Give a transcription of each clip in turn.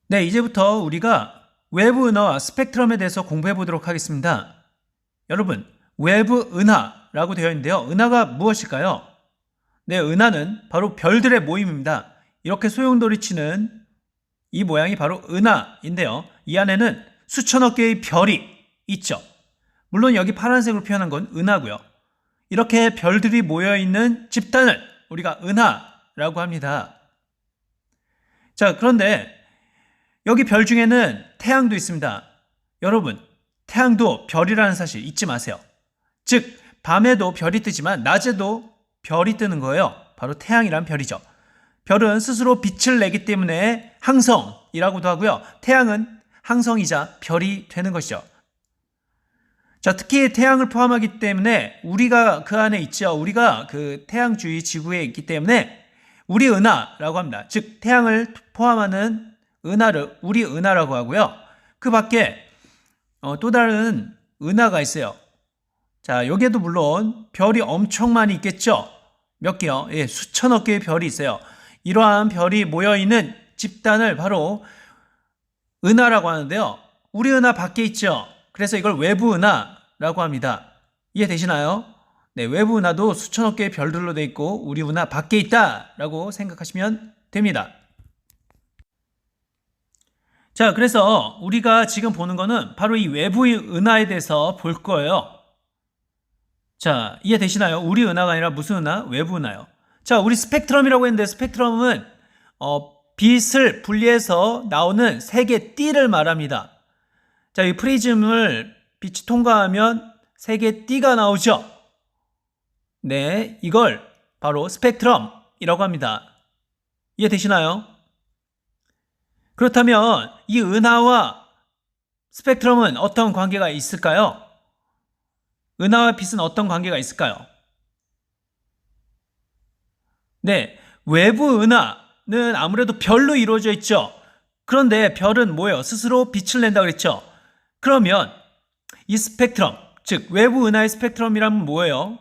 네, 이제부터 우리가 외부 은하와 스펙트럼에 대해서 공부해 보도록 하겠습니다. 여러분, 외부 은하라고 되어 있는데요. 은하가 무엇일까요? 네, 은하는 바로 별들의 모임입니다. 이렇게 소용돌이 치는 이 모양이 바로 은하인데요. 이 안에는 수천억 개의 별이 있죠. 물론 여기 파란색으로 표현한 건 은하고요. 이렇게 별들이 모여있는 집단을 우리가 은하라고 합니다. 자, 그런데 여기 별 중에는 태양도 있습니다. 여러분, 태양도 별이라는 사실 잊지 마세요. 즉, 밤에도 별이 뜨지만 낮에도 별이 뜨는 거예요. 바로 태양이란 별이죠. 별은 스스로 빛을 내기 때문에 항성이라고도 하고요. 태양은 항성이자 별이 되는 것이죠. 자, 특히 태양을 포함하기 때문에 우리가 그 안에 있죠. 우리가 그 태양 주위 지구에 있기 때문에 우리 은하라고 합니다. 즉, 태양을 포함하는 은하를 우리 은하라고 하고요. 그 밖에 또 다른 은하가 있어요. 자, 여기에도 물론 별이 엄청 많이 있겠죠. 몇 개요? 예, 수천억 개의 별이 있어요. 이러한 별이 모여있는 집단을 바로 은하라고 하는데요. 우리 은하 밖에 있죠. 그래서 이걸 외부 은하라고 합니다. 이해되시나요? 네, 외부 은하도 수천억 개의 별들로 되어 있고 우리 은하 밖에 있다라고 생각하시면 됩니다. 자, 그래서 우리가 지금 보는 거는 바로 이 외부의 은하에 대해서 볼 거예요. 자, 이해되시나요? 우리 은하가 아니라 무슨 은하? 외부 은하요. 자, 우리 스펙트럼이라고 했는데 스펙트럼은 빛을 분리해서 나오는 색의 띠를 말합니다. 자, 이 프리즘을 빛이 통과하면 색의 띠가 나오죠. 네, 이걸 바로 스펙트럼이라고 합니다. 이해되시나요? 그렇다면 이 은하와 스펙트럼은 어떤 관계가 있을까요? 은하와 빛은 어떤 관계가 있을까요? 네, 외부 은하는 아무래도 별로 이루어져 있죠. 그런데 별은 뭐예요? 스스로 빛을 낸다 그랬죠. 그러면 이 스펙트럼, 즉 외부 은하의 스펙트럼이란 뭐예요?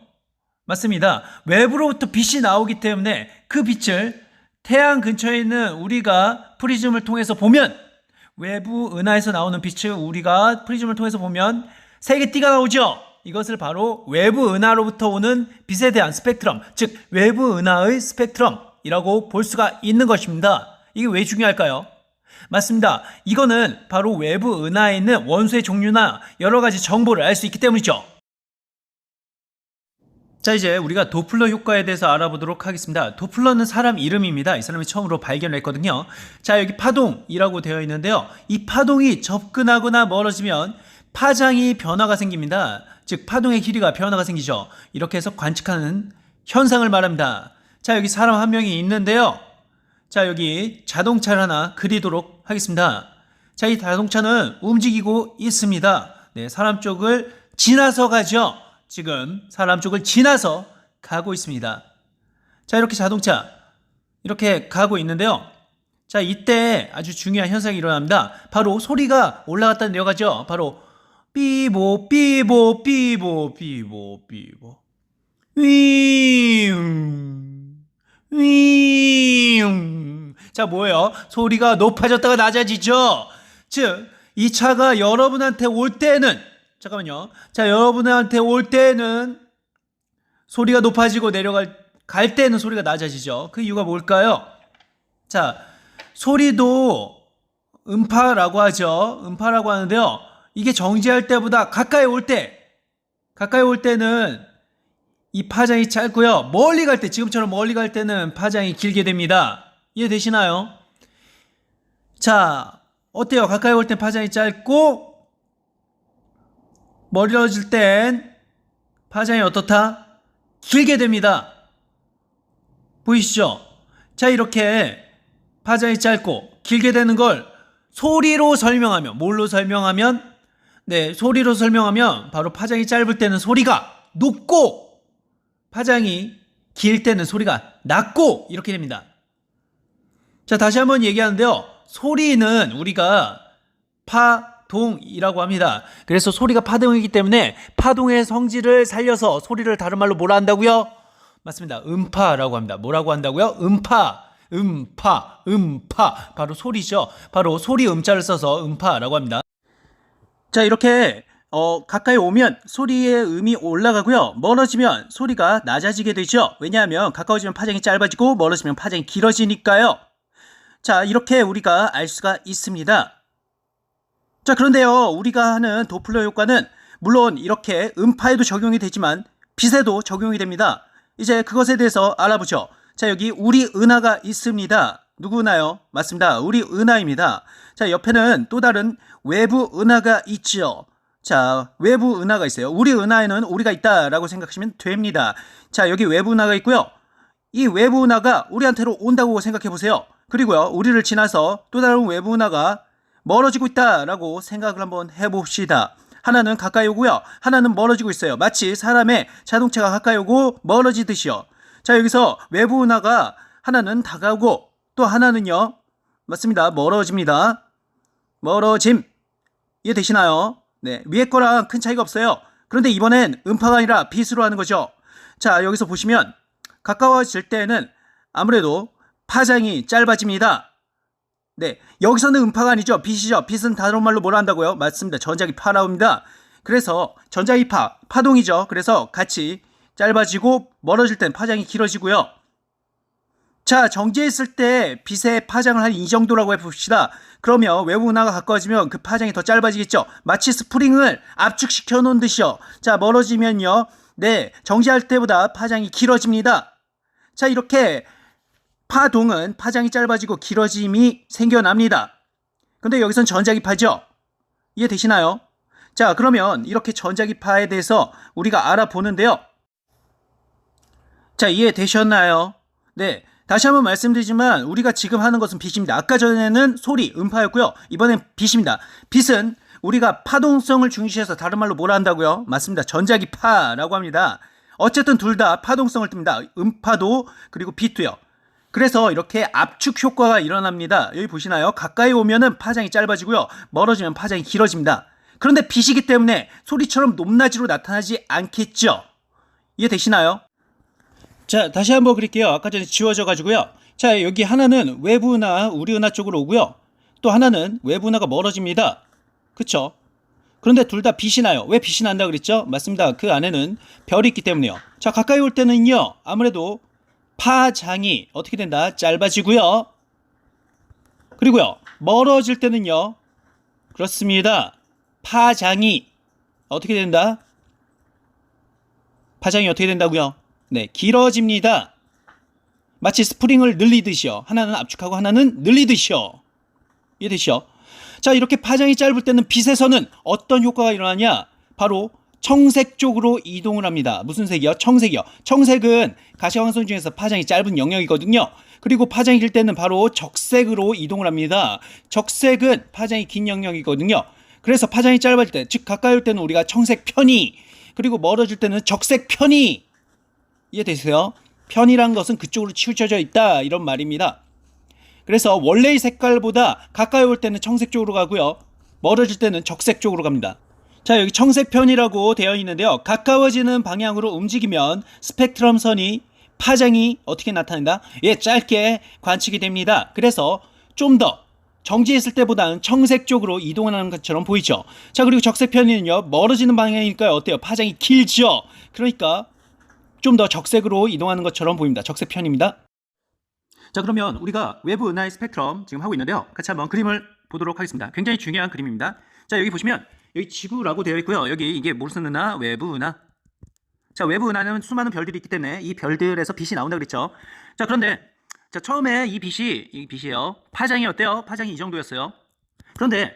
맞습니다. 외부로부터 빛이 나오기 때문에 그 빛을 태양 근처에 있는 우리가 프리즘을 통해서 보면, 외부 은하에서 나오는 빛을 우리가 프리즘을 통해서 보면 색의 띠가 나오죠. 이것을 바로 외부 은하로부터 오는 빛에 대한 스펙트럼, 즉 외부 은하의 스펙트럼이라고 볼 수가 있는 것입니다. 이게 왜 중요할까요? 맞습니다. 이거는 바로 외부 은하에 있는 원소의 종류나 여러 가지 정보를 알 수 있기 때문이죠. 자, 이제 우리가 도플러 효과에 대해서 알아보도록 하겠습니다. 도플러는 사람 이름입니다. 이 사람이 처음으로 발견을 했거든요. 자, 여기 파동이라고 되어 있는데요. 이 파동이 접근하거나 멀어지면 파장이 변화가 생깁니다. 즉 파동의 길이가 변화가 생기죠. 이렇게 해서 관측하는 현상을 말합니다. 자, 여기 사람 한 명이 있는데요. 자, 여기 자동차를 하나 그리도록 하겠습니다. 자, 이 자동차는 움직이고 있습니다. 네, 사람 쪽을 지나서 가죠. 지금 사람 쪽을 지나서 가고 있습니다. 자, 이렇게 자동차 이렇게 가고 있는데요. 자, 이때 아주 중요한 현상이 일어납니다. 바로 소리가 올라갔다 내려가죠. 바로 삐보 삐보 삐보 삐보 삐보 윙 윙. 자, 뭐예요? 소리가 높아졌다가 낮아지죠. 즉, 이 차가 여러분한테 올 때는, 잠깐만요. 자, 여러분한테 올 때는 소리가 높아지고 갈 때는 소리가 낮아지죠. 그 이유가 뭘까요? 자, 소리도 음파라고 하죠. 음파라고 하는데요. 이게 정지할 때보다 가까이 올 때는 이 파장이 짧고요. 멀리 갈 때, 지금처럼 멀리 갈 때는 파장이 길게 됩니다. 이해되시나요? 자, 어때요? 가까이 올 땐 파장이 짧고 멀어질 땐 파장이 어떻다? 길게 됩니다. 보이시죠? 자, 이렇게 파장이 짧고 길게 되는 걸 소리로 설명하면, 뭘로 설명하면? 네, 소리로 설명하면 바로 파장이 짧을 때는 소리가 높고 파장이 길 때는 소리가 낮고 이렇게 됩니다. 자, 다시 한번 얘기하는데요. 소리는 우리가 파동이라고 합니다. 그래서 소리가 파동이기 때문에 파동의 성질을 살려서 소리를 다른 말로 뭐라 한다고요? 맞습니다. 음파라고 합니다. 뭐라고 한다고요? 음파. 음파. 바로 소리죠. 바로 소리 음자를 써서 음파라고 합니다. 자, 이렇게 가까이 오면 소리의 음이 올라가고요. 멀어지면 소리가 낮아지게 되죠. 왜냐하면 가까워지면 파장이 짧아지고 멀어지면 파장이 길어지니까요. 자, 이렇게 우리가 알 수가 있습니다. 자, 그런데요, 우리가 하는 도플러 효과는 물론 이렇게 음파에도 적용이 되지만 빛에도 적용이 됩니다. 이제 그것에 대해서 알아보죠. 자, 여기 우리 은하가 있습니다. 누구 은하요? 맞습니다. 우리 은하입니다. 자, 옆에는 또 다른 외부 은하가 있죠. 자, 외부 은하가 있어요. 우리 은하에는 우리가 있다라고 생각하시면 됩니다. 자, 여기 외부 은하가 있고요. 이 외부 은하가 우리한테로 온다고 생각해 보세요. 그리고요, 우리를 지나서 또 다른 외부 은하가 멀어지고 있다라고 생각을 한번 해봅시다. 하나는 가까이 오고요, 하나는 멀어지고 있어요. 마치 사람의 자동차가 가까이 오고 멀어지듯이요. 자, 여기서 외부 은하가 하나는 다가오고 또 하나는요, 맞습니다, 멀어집니다. 멀어짐. 이해되시나요? 네, 위에 거랑 큰 차이가 없어요. 그런데 이번엔 음파가 아니라 빛으로 하는 거죠. 자, 여기서 보시면 가까워질 때는 아무래도 파장이 짧아집니다. 네, 여기서는 음파가 아니죠. 빛이죠. 빛은 다른 말로 뭐라 한다고요? 맞습니다. 전자기파 나옵니다. 그래서 전자기파, 파동이죠. 그래서 같이 짧아지고 멀어질 땐 파장이 길어지고요. 자, 정지했을 때 빛의 파장을 한 이 정도라고 해봅시다. 그러면 외부 은하가 가까워지면 그 파장이 더 짧아지겠죠. 마치 스프링을 압축시켜 놓은 듯이요. 자, 멀어지면요, 네, 정지할 때보다 파장이 길어집니다. 자, 이렇게 파동은 파장이 짧아지고 길어짐이 생겨납니다. 근데 여기선 전자기파죠. 이해되시나요? 자, 그러면 이렇게 전자기파에 대해서 우리가 알아보는데요. 자, 이해되셨나요? 네, 다시 한번 말씀드리지만 우리가 지금 하는 것은 빛입니다. 아까 전에는 소리, 음파였고요. 이번엔 빛입니다. 빛은 우리가 파동성을 중시해서 다른 말로 뭐라 한다고요? 맞습니다. 전자기파라고 합니다. 어쨌든 둘 다 파동성을 띱니다. 음파도 그리고 빛도요. 그래서 이렇게 압축 효과가 일어납니다. 여기 보시나요? 가까이 오면은 파장이 짧아지고요, 멀어지면 파장이 길어집니다. 그런데 빛이기 때문에 소리처럼 높낮이로 나타나지 않겠죠. 이해되시나요? 자, 다시 한번 그릴게요. 아까 전에 지워져 가지고요. 자, 여기 하나는 외부 은하, 우리 은하 쪽으로 오고요, 또 하나는 외부 은하가 멀어집니다. 그쵸? 그런데 둘 다 빛이 나요. 왜 빛이 난다 그랬죠? 맞습니다. 그 안에는 별이 있기 때문에요. 자, 가까이 올 때는요, 아무래도 파장이 어떻게 된다? 짧아지고요. 그리고요, 멀어질 때는요, 그렇습니다. 파장이 어떻게 된다? 파장이 어떻게 된다고요? 네, 길어집니다. 마치 스프링을 늘리듯이요. 하나는 압축하고 하나는 늘리듯이요. 이해되시죠? 자, 이렇게 파장이 짧을 때는 빛에서는 어떤 효과가 일어나냐? 바로 청색 쪽으로 이동을 합니다. 무슨 색이요? 청색이요. 청색은 가시광선 중에서 파장이 짧은 영역이거든요. 그리고 파장이 길 때는 바로 적색으로 이동을 합니다. 적색은 파장이 긴 영역이거든요. 그래서 파장이 짧을 때, 즉 가까이 올 때는 우리가 청색 편이, 그리고 멀어질 때는 적색 편이. 이해되세요? 편이란 것은 그쪽으로 치우쳐져 있다, 이런 말입니다. 그래서 원래의 색깔보다 가까이 올 때는 청색 쪽으로 가고요, 멀어질 때는 적색 쪽으로 갑니다. 자, 여기 청색편이라고 되어 있는데요. 가까워지는 방향으로 움직이면 스펙트럼 선이, 파장이 어떻게 나타난다? 예, 짧게 관측이 됩니다. 그래서 좀 더 정지했을 때보다는 청색 쪽으로 이동하는 것처럼 보이죠. 자, 그리고 적색편이는요, 멀어지는 방향이니까 어때요? 파장이 길죠. 그러니까 좀 더 적색으로 이동하는 것처럼 보입니다. 적색편입니다. 자, 그러면 우리가 외부 은하의 스펙트럼 지금 하고 있는데요. 같이 한번 그림을 보도록 하겠습니다. 굉장히 중요한 그림입니다. 자, 여기 보시면 여기 지구라고 되어 있고요. 여기 이게 무슨 은하? 외부 은하. 자, 외부 은하는 수많은 별들이 있기 때문에 이 별들에서 빛이 나온다 그랬죠. 자, 그런데 자, 처음에 이 빛이에요. 파장이 어때요? 파장이 이 정도였어요. 그런데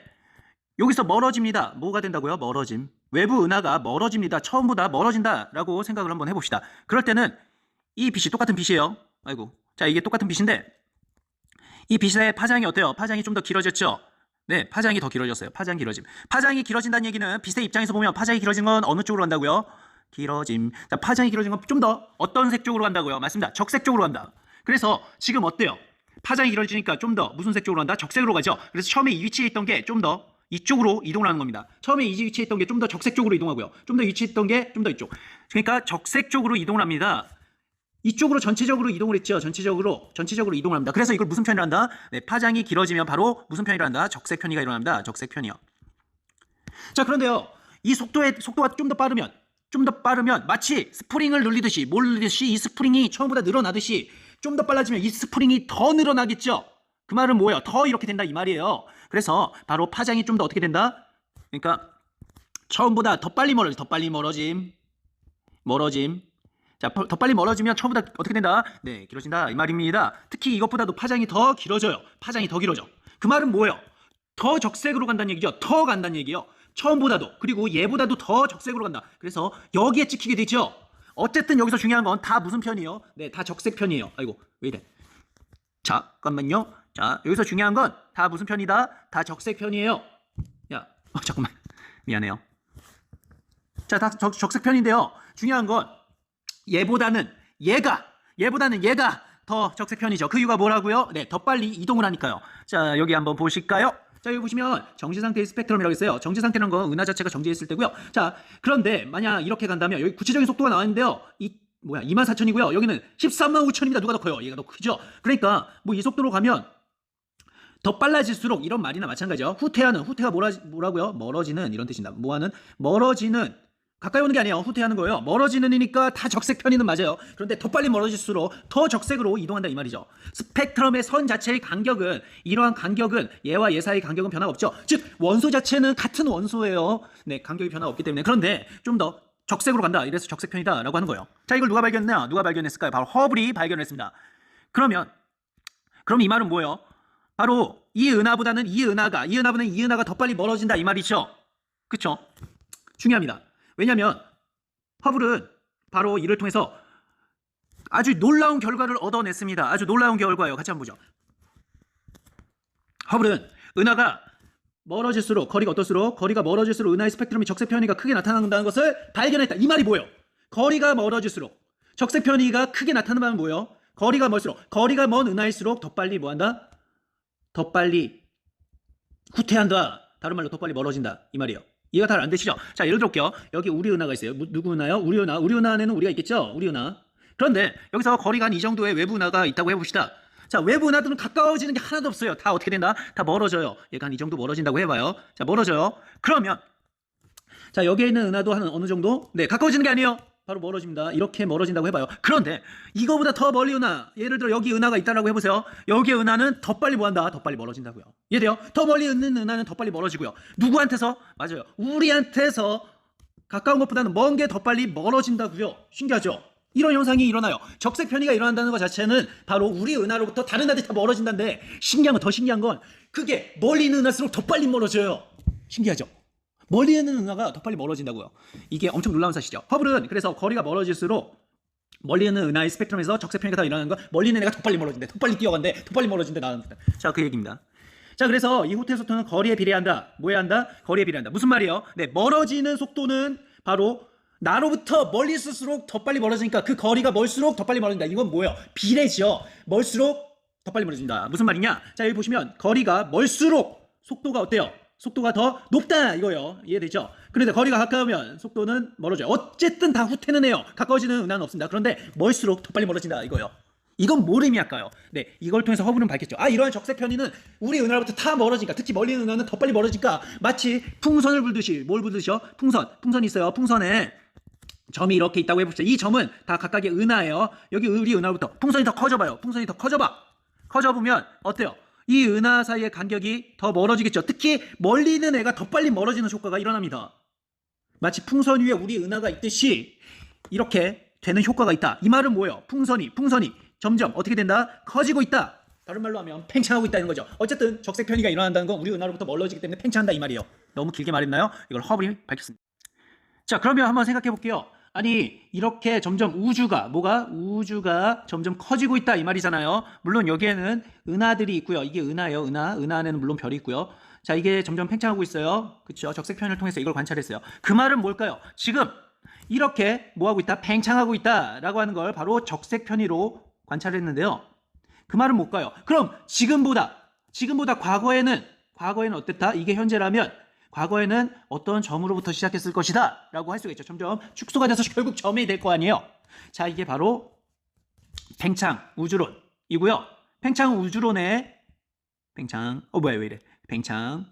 여기서 멀어집니다. 뭐가 된다고요? 멀어짐. 외부 은하가 멀어집니다. 처음보다 멀어진다라고 생각을 한번 해봅시다. 그럴 때는 이 빛이 똑같은 빛이에요. 아이고. 자, 이게 똑같은 빛인데 이 빛의 파장이 어때요? 파장이 좀 더 길어졌죠? 네, 파장이 더 길어졌어요. 파장 길어짐. 파장이 길어진다는 얘기는 빛의 입장에서 보면 파장이 길어진 건 어느 쪽으로 간다고요? 길어짐. 자, 파장이 길어진 건 좀 더 어떤 색 쪽으로 간다고요? 맞습니다. 적색 쪽으로 간다. 그래서 지금 어때요? 파장이 길어지니까 좀 더 무슨 색 쪽으로 간다? 적색으로 가죠. 그래서 처음에 이 위치에 있던 게 좀 더 이쪽으로 이동을 하는 겁니다. 처음에 이 위치에 있던 게 좀 더 적색 쪽으로 이동하고요. 좀 더 위치에 있던 게 좀 더 이쪽. 그러니까 적색 쪽으로 이동을 합니다. 이쪽으로 전체적으로 이동을 했죠. 전체적으로 이동을 합니다. 그래서 이걸 무슨 편이라 한다? 네, 파장이 길어지면 바로 무슨 편이라 한다? 적색 편이가 일어납니다. 적색 편이요. 자, 그런데요. 이 속도가 좀 더 빠르면 마치 스프링을 눌리듯이 이 스프링이 처음보다 늘어나듯이 좀 더 빨라지면 이 스프링이 더 늘어나겠죠. 그 말은 뭐예요? 더 이렇게 된다 이 말이에요. 그래서 바로 파장이 좀 더 어떻게 된다? 그러니까 처음보다 더 빨리 멀어짐. 자, 더 빨리 멀어지면 처음보다 어떻게 된다? 네, 길어진다 이 말입니다. 특히 이것보다도 파장이 더 길어져요. 파장이 더 길어져. 그 말은 뭐예요? 더 적색으로 간다는 얘기죠. 더 간다는 얘기예요. 처음보다도, 그리고 얘보다도 더 적색으로 간다. 그래서 여기에 찍히게 되죠. 어쨌든 여기서 중요한 건 다 무슨 편이에요? 네, 다 적색 편이에요. 아이고, 왜 이래? 잠깐만요. 자, 여기서 중요한 건 다 무슨 편이다? 다 적색 편이에요. 야, 잠깐만. 미안해요. 자, 다 적색 편인데요. 중요한 건 얘보다는 얘가 더 적색 편이죠. 그 이유가 뭐라고요? 네, 더 빨리 이동을 하니까요. 자, 여기 한번 보실까요? 자, 여기 보시면 정지 상태의 스펙트럼이라고 있어요. 정지 상태라는 건 은하 자체가 정지해 있을 때고요. 자, 그런데 만약 이렇게 간다면 여기 구체적인 속도가 나왔는데요. 24,000이고요. 여기는 135,000입니다. 누가 더 커요? 얘가 더 크죠? 그러니까 뭐 이 속도로 가면 더 빨라질수록 이런 말이나 마찬가지죠. 후퇴가 뭐라고요? 멀어지는 이런 뜻입니다. 뭐하는? 멀어지는, 가까이 오는 게 아니에요. 후퇴하는 거예요. 멀어지는이니까 다 적색 편의는 맞아요. 그런데 더 빨리 멀어질수록 더 적색으로 이동한다 이 말이죠. 스펙트럼의 선 자체의 간격은, 이러한 간격은 얘와 얘 사이의 간격은 변화가 없죠. 즉 원소 자체는 같은 원소예요. 네, 간격이 변화가 없기 때문에. 그런데 좀 더 적색으로 간다. 이래서 적색 편이다 라고 하는 거예요. 자, 이걸 누가 발견했냐? 누가 발견했을까요? 바로 허블이 발견했습니다. 그럼 이 말은 뭐예요? 바로 이 은하보다는 이 은하가 더 빨리 멀어진다 이 말이죠. 그쵸? 중요합니다. 왜냐면 허블은 바로 이를 통해서 아주 놀라운 결과를 얻어냈습니다. 아주 놀라운 결과예요. 같이 한번 보죠. 허블은 은하가 멀어질수록, 거리가 멀어질수록 은하의 스펙트럼이 적색 편이가 크게 나타난다는 것을 발견했다. 이 말이 뭐예요? 거리가 멀어질수록 적색 편이가 크게 나타나는 말은 뭐예요? 거리가 먼 은하일수록 더 빨리 뭐한다? 더 빨리 후퇴한다. 다른 말로 더 빨리 멀어진다 이 말이에요. 이해가 잘 안 되시죠? 자, 예를 들어볼게요. 여기 우리 은하가 있어요. 누구 은하요? 우리 은하 안에는 우리가 있겠죠? 우리 은하. 그런데 여기서 거리가 한 이 정도의 외부 은하가 있다고 해봅시다. 자, 외부 은하들은 가까워지는 게 하나도 없어요. 다 어떻게 된다? 다 멀어져요. 얘가 한 이 정도 멀어진다고 해봐요. 자, 멀어져요. 그러면 자, 여기에 있는 은하도 한 어느 정도? 네, 가까워지는 게 아니에요. 바로 멀어집니다. 이렇게 멀어진다고 해봐요. 그런데 이거보다 더 멀리 은하, 예를 들어 여기 은하가 있다라고 해보세요. 여기의 은하는 더 빨리 뭐한다? 더 빨리 멀어진다고요. 이해돼요? 더 멀리 있는 은하는 더 빨리 멀어지고요. 누구한테서? 맞아요. 우리한테서 가까운 것보다는 먼 게 더 빨리 멀어진다고요. 신기하죠? 이런 현상이 일어나요. 적색 편이가 일어난다는 것 자체는 바로 우리 은하로부터 다른 은하들이 다 멀어진다는데, 더 신기한 건 그게 멀리 있는 은하일수록 더 빨리 멀어져요. 신기하죠? 멀리 있는 은하가 더 빨리 멀어진다고요. 이게 엄청 놀라운 사실이죠. 허블은 그래서 거리가 멀어질수록 멀리 있는 은하의 스펙트럼에서 적색 편이가 더 일어나는 거, 멀리 있는 애가 더 빨리 멀어진대, 더 빨리 뛰어간대, 더 빨리 멀어진대, 나는데. 자, 그 얘기입니다. 자, 그래서 이 후퇴 속도는 거리에 비례한다. 뭐에 한다? 거리에 비례한다. 무슨 말이에요? 네, 멀어지는 속도는 바로 나로부터 멀리 있을수록 더 빨리 멀어지니까 그 거리가 멀수록 더 빨리 멀어진다. 이건 뭐예요? 비례죠. 멀수록 더 빨리 멀어진다. 무슨 말이냐? 자, 여기 보시면 거리가 멀수록 속도가 어때요? 속도가 더 높다 이거예요. 이해되죠? 그런데 거리가 가까우면 속도는 멀어져요. 어쨌든 다 후퇴는 해요. 가까워지는 은하는 없습니다. 그런데 멀수록 더 빨리 멀어진다 이거예요. 이건 뭘 의미할까요? 네, 이걸 통해서 허블은 밝혔죠. 이러한 적색 편이는 우리 은하로부터 다 멀어지니까, 특히 멀리 있는 은하는 더 빨리 멀어지니까 마치 풍선을 불듯이, 뭘 불듯이요? 풍선이 있어요. 풍선에 점이 이렇게 있다고 해봅시다. 이 점은 다 각각의 은하예요. 여기 우리 은하로부터 풍선이 더 커져봐요. 풍선이 더 커져보면 어때요? 이 은하 사이의 간격이 더 멀어지겠죠. 특히 멀리 있는 애가 더 빨리 멀어지는 효과가 일어납니다. 마치 풍선 위에 우리 은하가 있듯이 이렇게 되는 효과가 있다. 이 말은 뭐예요? 풍선이 점점 어떻게 된다? 커지고 있다. 다른 말로 하면 팽창하고 있다는 거죠. 어쨌든 적색 편이가 일어난다는 건 우리 은하로부터 멀어지기 때문에 팽창한다 이 말이에요. 너무 길게 말했나요? 이걸 허블이 밝혔습니다. 자, 그러면 한번 생각해 볼게요. 아니, 이렇게 점점 우주가 점점 커지고 있다 이 말이잖아요. 물론 여기에는 은하들이 있고요. 이게 은하예요. 은하 안에는 물론 별이 있고요. 자, 이게 점점 팽창하고 있어요. 그렇죠? 적색 편을 통해서 이걸 관찰했어요. 그 말은 뭘까요? 지금 이렇게 뭐하고 있다? 팽창하고 있다라고 하는 걸 바로 적색 편의로 관찰했는데요. 그 말은 뭘까요? 그럼 지금보다 과거에는 어땠다? 이게 현재라면 과거에는 어떤 점으로부터 시작했을 것이다 라고 할 수가 있죠. 점점 축소가 돼서 결국 점이 될 거 아니에요. 자, 이게 바로 팽창 우주론이고요. 팽창 우주론의 왜 이래? 팽창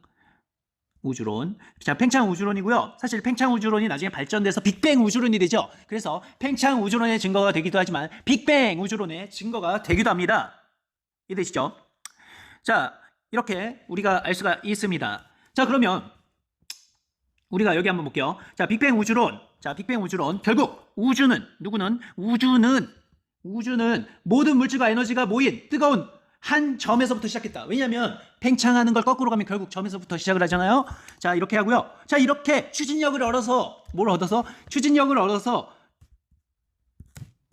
우주론. 자, 팽창 우주론이고요. 사실 팽창 우주론이 나중에 발전돼서 빅뱅 우주론이 되죠. 그래서 팽창 우주론의 증거가 되기도 하지만 빅뱅 우주론의 증거가 되기도 합니다. 이해되시죠? 자, 이렇게 우리가 알 수가 있습니다. 자, 그러면 우리가 여기 한번 볼게요. 자, 빅뱅 우주론. 자, 빅뱅 우주론. 결국 우주는 모든 물질과 에너지가 모인 뜨거운 한 점에서부터 시작했다. 왜냐하면 팽창하는 걸 거꾸로 가면 결국 점에서부터 시작을 하잖아요. 자, 이렇게 하고요. 자, 이렇게 추진력을 얻어서 추진력을 얻어서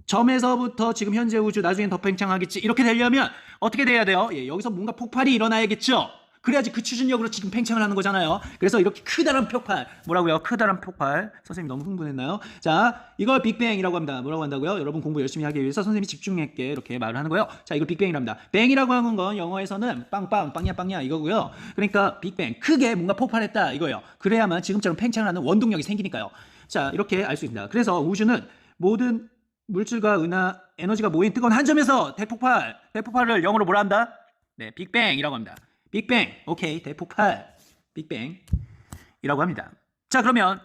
점에서부터 지금 현재 우주, 나중엔 더 팽창하겠지. 이렇게 되려면 어떻게 돼야 돼요? 예, 여기서 뭔가 폭발이 일어나야겠죠. 그래야지 그 추진력으로 지금 팽창을 하는 거잖아요. 그래서 이렇게 크다란 폭발, 뭐라고요? 크다란 폭발. 선생님 너무 흥분했나요? 자, 이걸 빅뱅이라고 합니다. 뭐라고 한다고요? 여러분 공부 열심히 하기 위해서 선생님이 집중했게 이렇게 말을 하는 거예요. 자, 이걸 빅뱅이랍니다. 뱅이라고 하는 건 영어에서는 빵빵, 빵야 이거고요. 그러니까 빅뱅, 크게 뭔가 폭발했다 이거예요. 그래야만 지금처럼 팽창을 하는 원동력이 생기니까요. 자, 이렇게 알 수 있습니다. 그래서 우주는 모든 물질과 은하, 에너지가 모인 뜨거운 한 점에서 대폭발을 영어로 뭐라 한다? 네, 빅뱅이라고 합니다. 빅뱅, 오케이, 대폭발, 빅뱅이라고 합니다. 자, 그러면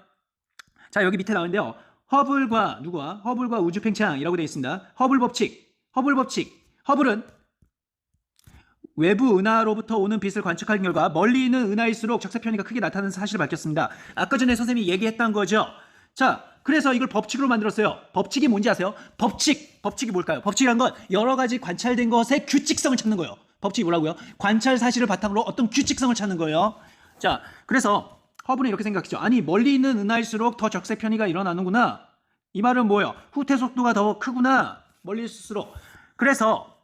자, 여기 밑에 나오는데요. 허블과 우주 팽창이라고 되어 있습니다. 허블 법칙. 허블은 외부 은하로부터 오는 빛을 관측한 결과 멀리 있는 은하일수록 적색 편의가 크게 나타나는 사실을 밝혔습니다. 아까 전에 선생님이 얘기했던 거죠. 자, 그래서 이걸 법칙으로 만들었어요. 법칙이 뭔지 아세요? 법칙이 뭘까요? 법칙이란 건 여러 가지 관찰된 것의 규칙성을 찾는 거예요. 법칙이 뭐라고요? 관찰 사실을 바탕으로 어떤 규칙성을 찾는 거예요. 자, 그래서 허블은 이렇게 생각했죠. 아니, 멀리 있는 은하일수록 더 적색 편의가 일어나는구나. 이 말은 뭐예요? 후퇴 속도가 더 크구나. 멀리 있을수록. 그래서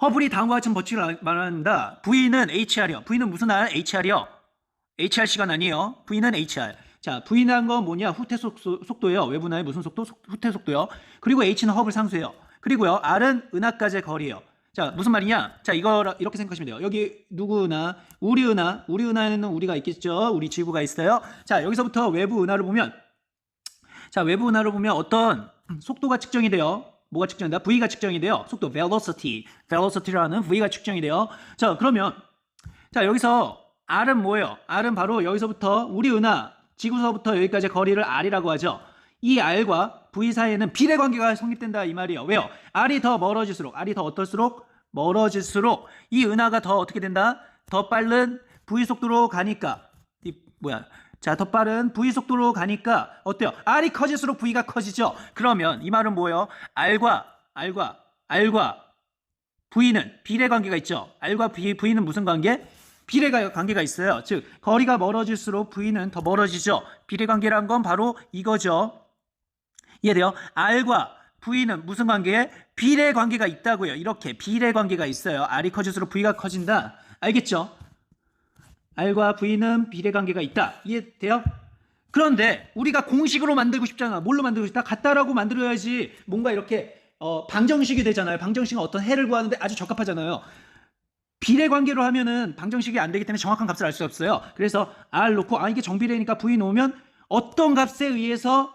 허블이 다음과 같은 법칙을 말한다. V는 HR이요. V는 무슨 알? HR이요. HR 시간 아니에요. V는 HR. 자, V란 건 뭐냐? 후퇴 속도예요. 외부나의 무슨 속도? 후퇴 속도요. 그리고 H는 허블 상수예요. 그리고요, R은 은하까지의 거리예요. 자, 무슨 말이냐? 자, 이거 이렇게 생각하시면 돼요. 여기 누구나 우리 은하에는 우리가 있겠죠. 우리 지구가 있어요. 자, 여기서부터 외부 은하를 보면 어떤 속도가 측정이 돼요. 뭐가 측정된다? V가 측정이 돼요. 속도 velocity라는 V가 측정이 돼요. 자, 그러면 자, 여기서 R은 뭐예요? R은 바로 여기서부터 우리 은하 지구서부터 여기까지 거리를 R이라고 하죠. 이 R과 V 사이에는 비례 관계가 성립된다 이 말이에요. 왜요? R이 더 멀어질수록, R이 더 어떨수록 멀어질수록 이 은하가 더 어떻게 된다? 더 빠른 V 속도로 가니까 더 빠른 V 속도로 가니까 어때요? R이 커질수록 V가 커지죠. 그러면 이 말은 뭐예요? R과 V는 비례 관계가 있죠. R과 V는 무슨 관계? 비례 관계가 있어요. 즉 거리가 멀어질수록 V는 더 멀어지죠. 비례 관계란 건 바로 이거죠. 이해돼요? R과 V는 무슨 관계에? 비례 관계가 있다고요. 이렇게 비례 관계가 있어요. R이 커질수록 V가 커진다. 알겠죠? R과 V는 비례 관계가 있다. 이해돼요? 그런데 우리가 공식으로 만들고 싶잖아. 뭘로 만들고 싶다? 같다라고 만들어야지 뭔가 이렇게 방정식이 되잖아요. 방정식은 어떤 해를 구하는데 아주 적합하잖아요. 비례 관계로 하면은 방정식이 안 되기 때문에 정확한 값을 알 수 없어요. 그래서 R 놓고 이게 정비례니까 V 놓으면 어떤 값에 의해서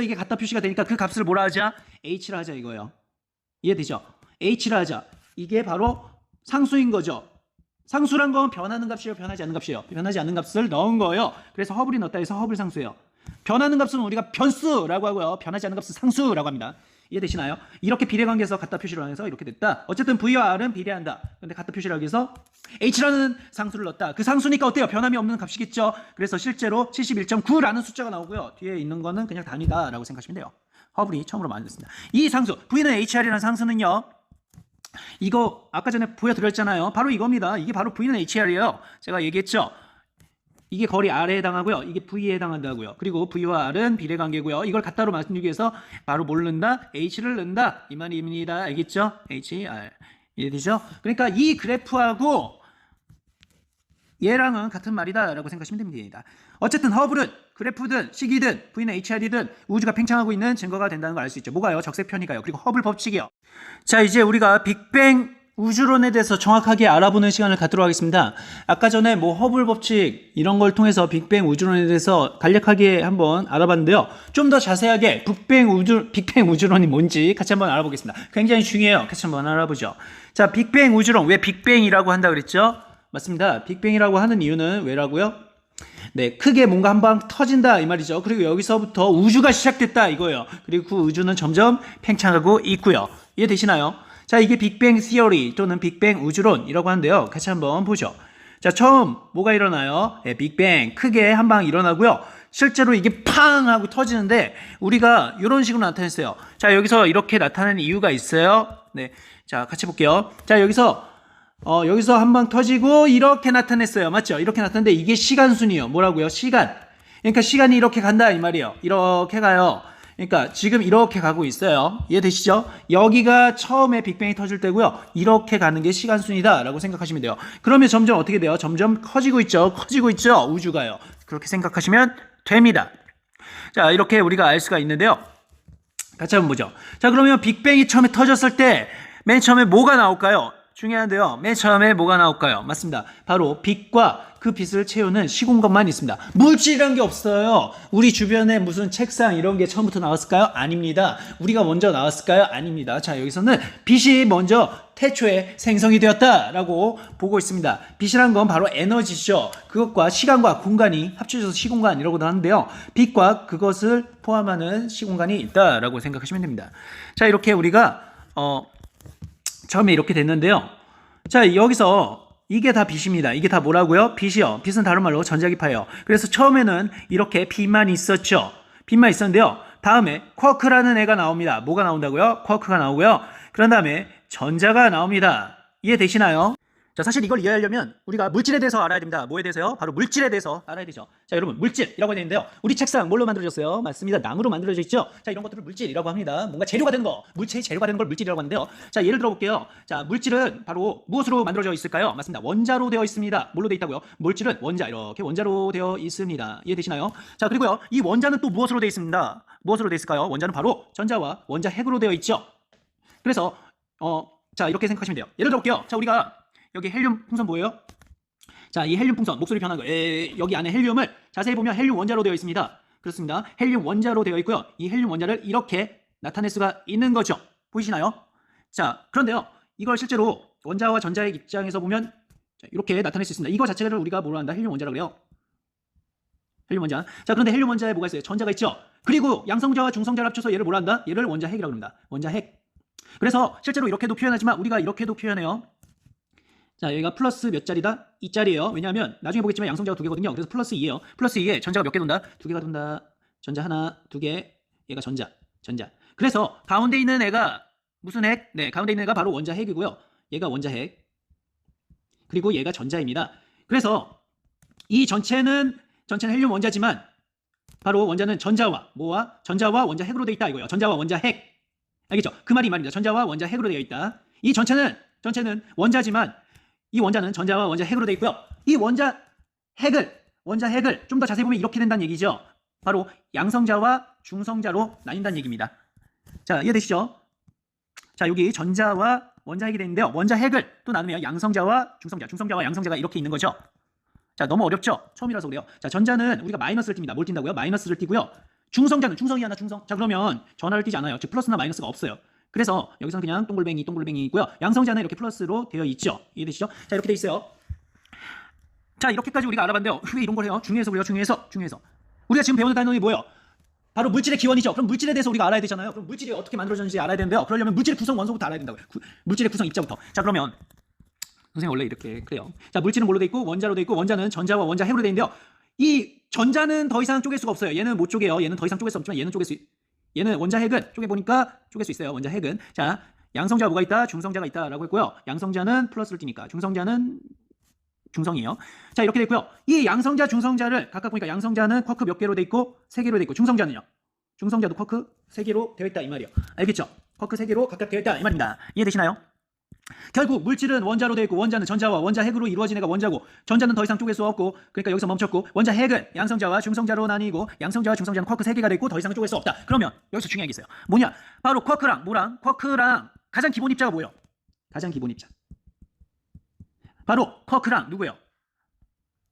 이게 같다 표시가 되니까 그 값을 뭐라 하자? H라 하자 이거예요. 이해되죠? H라 하자. 이게 바로 상수인 거죠. 상수란 건 변하는 값이에요, 변하지 않는 값이에요. 변하지 않는 값을 넣은 거예요. 그래서 허블이 넣었다 해서 허블 상수예요. 변하는 값은 우리가 변수라고 하고요. 변하지 않는 값은 상수라고 합니다. 이해되시나요? 이렇게 비례관계에서 같다 표시를 해서 이렇게 됐다. 어쨌든 V와 R은 비례한다. 근데 같다 표시를 하기 위해서 H라는 상수를 넣었다. 그 상수니까 어때요? 변함이 없는 값이겠죠. 그래서 실제로 71.9라는 숫자가 나오고요. 뒤에 있는 거는 그냥 단위다 라고 생각하시면 돼요. 허블이 처음으로 만들었습니다. 이 상수 V는 HR이라는 상수는요, 이거 아까 전에 보여드렸잖아요. 바로 이겁니다. 이게 바로 V는 HR이에요. 제가 얘기했죠. 이게 거리 R에 해당하고요. 이게 V에 해당한다고요. 그리고 V와 R은 비례관계고요. 이걸 갖다로 말씀드리기 위해서 바로 뭘 넣는다? H를 넣는다. 이 말입니다. 알겠죠? HR. 이해되죠? 그러니까 이 그래프하고 얘랑은 같은 말이다 라고 생각하시면 됩니다. 어쨌든 허블은 그래프든 시기든 V는 HR이든 우주가 팽창하고 있는 증거가 된다는 걸 알 수 있죠. 뭐가요? 적색 편의가요. 그리고 허블 법칙이요. 자, 이제 우리가 빅뱅 우주론에 대해서 정확하게 알아보는 시간을 갖도록 하겠습니다. 아까 전에 뭐 허블 법칙 이런 걸 통해서 빅뱅 우주론에 대해서 간략하게 한번 알아봤는데요. 좀 더 자세하게 빅뱅 우주론이 뭔지 같이 한번 알아보겠습니다. 굉장히 중요해요. 같이 한번 알아보죠. 자, 빅뱅 우주론, 왜 빅뱅이라고 한다 그랬죠? 맞습니다. 빅뱅이라고 하는 이유는 왜라고요? 네, 크게 뭔가 한 방 터진다 이 말이죠. 그리고 여기서부터 우주가 시작됐다 이거예요. 그리고 그 우주는 점점 팽창하고 있고요. 이해되시나요? 자, 이게 빅뱅 시어리 또는 빅뱅 우주론이라고 하는데요. 같이 한번 보죠. 자, 처음 뭐가 일어나요? 네, 빅뱅 크게 한 방 일어나고요. 실제로 이게 팡 하고 터지는데 우리가 이런 식으로 나타냈어요. 자, 여기서 이렇게 나타내는 이유가 있어요. 네, 자, 같이 볼게요. 자, 여기서 한 방 터지고 이렇게 나타냈어요. 맞죠? 이렇게 나타냈는데 이게 시간순이에요. 뭐라고요? 시간. 그러니까 시간이 이렇게 간다 이 말이에요. 이렇게 가요. 그러니까 지금 이렇게 가고 있어요. 이해되시죠? 여기가 처음에 빅뱅이 터질 때고요. 이렇게 가는 게 시간순이다 라고 생각하시면 돼요. 그러면 점점 어떻게 돼요? 점점 커지고 있죠. 커지고 있죠. 우주가요. 그렇게 생각하시면 됩니다. 자, 이렇게 우리가 알 수가 있는데요. 같이 한번 보죠. 자, 그러면 빅뱅이 처음에 터졌을 때 맨 처음에 뭐가 나올까요? 중요한데요. 맨 처음에 뭐가 나올까요? 맞습니다. 바로 빛과 그 빛을 채우는 시공간만 있습니다. 물질이란 게 없어요. 우리 주변에 무슨 책상 이런 게 처음부터 나왔을까요? 아닙니다. 우리가 먼저 나왔을까요? 아닙니다. 자, 여기서는 빛이 먼저 태초에 생성이 되었다라고 보고 있습니다. 빛이란 건 바로 에너지죠. 그것과 시간과 공간이 합쳐져서 시공간이라고도 하는데요. 빛과 그것을 포함하는 시공간이 있다라고 생각하시면 됩니다. 자, 이렇게 우리가 처음에 이렇게 됐는데요. 자, 여기서 이게 다 빛입니다. 이게 다 뭐라고요? 빛이요. 빛은 다른 말로 전자기파예요. 그래서 처음에는 이렇게 빛만 있었죠. 빛만 있었는데요. 다음에 쿼크라는 애가 나옵니다. 뭐가 나온다고요? 쿼크가 나오고요. 그런 다음에 전자가 나옵니다. 이해되시나요? 자, 사실 이걸 이해하려면 우리가 물질에 대해서 알아야 됩니다. 뭐에 대해서요? 바로 물질에 대해서 알아야 되죠. 자, 여러분, 물질이라고 해야 되는데요. 우리 책상 뭘로 만들어졌어요? 맞습니다. 나무로 만들어져 있죠. 자, 이런 것들을 물질이라고 합니다. 뭔가 재료가 되는 거, 물체의 재료가 되는 걸 물질이라고 하는데요. 자, 예를 들어 볼게요. 자, 물질은 바로 무엇으로 만들어져 있을까요? 맞습니다. 원자로 되어 있습니다. 뭘로 되어 있다고요? 물질은 원자, 이렇게 원자로 되어 있습니다. 이해되시나요? 자, 그리고요, 이 원자는 또 무엇으로 되어 있습니다. 무엇으로 되어 있을까요? 원자는 바로 전자와 원자 핵으로 되어 있죠. 그래서 자, 이렇게 생각하시면 돼요. 예를 들어 볼게요. 자, 우리가 여기 헬륨 풍선 뭐예요? 자, 이 헬륨 풍선, 목소리 변한 거. 여기 안에 헬륨을 자세히 보면 헬륨 원자로 되어 있습니다. 그렇습니다. 헬륨 원자로 되어 있고요. 이 헬륨 원자를 이렇게 나타낼 수가 있는 거죠. 보이시나요? 자, 그런데요. 이걸 실제로 원자와 전자의 입장에서 보면 이렇게 나타낼 수 있습니다. 이거 자체를 우리가 뭐로 한다? 헬륨 원자라고 그래요. 헬륨 원자. 자, 그런데 헬륨 원자에 뭐가 있어요? 전자가 있죠. 그리고 양성자와 중성자를 합쳐서 얘를 뭐로 한다? 얘를 원자 핵이라고 합니다. 원자 핵. 그래서 실제로 이렇게도 표현하지만 우리가 이렇게도 표현해요. 자, 여기가 플러스 몇 자리다? 2자리예요. 왜냐하면 나중에 보겠지만 양성자가 2개거든요. 그래서 플러스 2예요. 플러스 2에 전자가 몇 개 돈다? 2개가 돈다. 전자 하나, 2개. 얘가 전자. 그래서 가운데 있는 애가 무슨 핵? 네, 가운데 있는 애가 바로 원자 핵이고요. 얘가 원자 핵. 그리고 얘가 전자입니다. 그래서 이 전체는 헬륨 원자지만 바로 원자는 전자와 뭐와? 전자와 원자 핵으로 되어 있다 이거예요. 전자와 원자 핵. 알겠죠? 그 말이 이 말입니다. 전자와 원자 핵으로 되어 있다. 이 전체는 원자지만 이 원자는 전자와 원자 핵으로 되어 있고요. 이 원자 핵을 좀 더 자세히 보면 이렇게 된다는 얘기죠. 바로 양성자와 중성자로 나뉜다는 얘기입니다. 자, 이해되시죠? 자, 여기 전자와 원자 핵이 되는데요. 원자 핵을 또 나누면 양성자와 중성자와 양성자가 이렇게 있는 거죠. 자, 너무 어렵죠? 처음이라서 그래요. 자, 전자는 우리가 마이너스를 띱니다. 뭘 띈다고요? 마이너스를 띄고요. 중성자는 중성이 하나 중성. 자, 그러면 전하를 띄지 않아요. 즉 플러스나 마이너스가 없어요. 그래서 여기서는 그냥 동글뱅이 있고요. 양성자는 이렇게 플러스로 되어 있죠. 이해되시죠? 자, 이렇게 돼 있어요. 자, 이렇게까지 우리가 알아봤는데요. 왜 이런 걸 해요? 중요해서 그래요. 중요해서. 우리가 지금 배우는 단원이 뭐예요? 바로 물질의 기원이죠. 그럼 물질에 대해서 우리가 알아야 되잖아요. 그럼 물질이 어떻게 만들어졌는지 알아야 되는데요. 그러려면 물질의 구성 원소부터 알아야 된다고요. 물질의 구성 입자부터. 자, 그러면 선생님 원래 이렇게 그래요. 자, 물질은 뭘로 돼 있고 원자로 돼 있고 원자는 전자와 원자 핵으로 돼 있는데요. 이 전자는 더 이상 쪼갤 수가 없어요. 얘는 못 쪼개요. 얘는 더 이상 쪼갤 수 없지만 얘는 원자 핵은 쪼개보니까 쪼갤 수 있어요. 원자 핵은. 자, 양성자가 뭐가 있다? 중성자가 있다라고 했고요. 양성자는 플러스를 띄니까 중성자는 중성이에요. 자, 이렇게 됐고요. 이 양성자, 중성자를 각각 보니까 양성자는 쿼크 몇 개로 돼 있고 3개로 돼 있고 중성자는요. 중성자도 쿼크 3개로 되어 있다 이 말이에요. 알겠죠? 쿼크 3개로 각각 되어 있다 이 말입니다. 이해되시나요? 결국 물질은 원자로 되어 있고 원자는 전자와 원자 핵으로 이루어진 애가 원자고 전자는 더 이상 쪼갤 수 없고 그러니까 여기서 멈췄고 원자 핵은 양성자와 중성자로 나뉘고 양성자와 중성자는 쿼크 3개가 되어 있고 더 이상 쪼갤 수 없다. 그러면 여기서 중요한 게 있어요. 뭐냐? 바로 쿼크랑 가장 기본 입자가 뭐예요? 가장 기본 입자. 바로 쿼크랑 누구예요?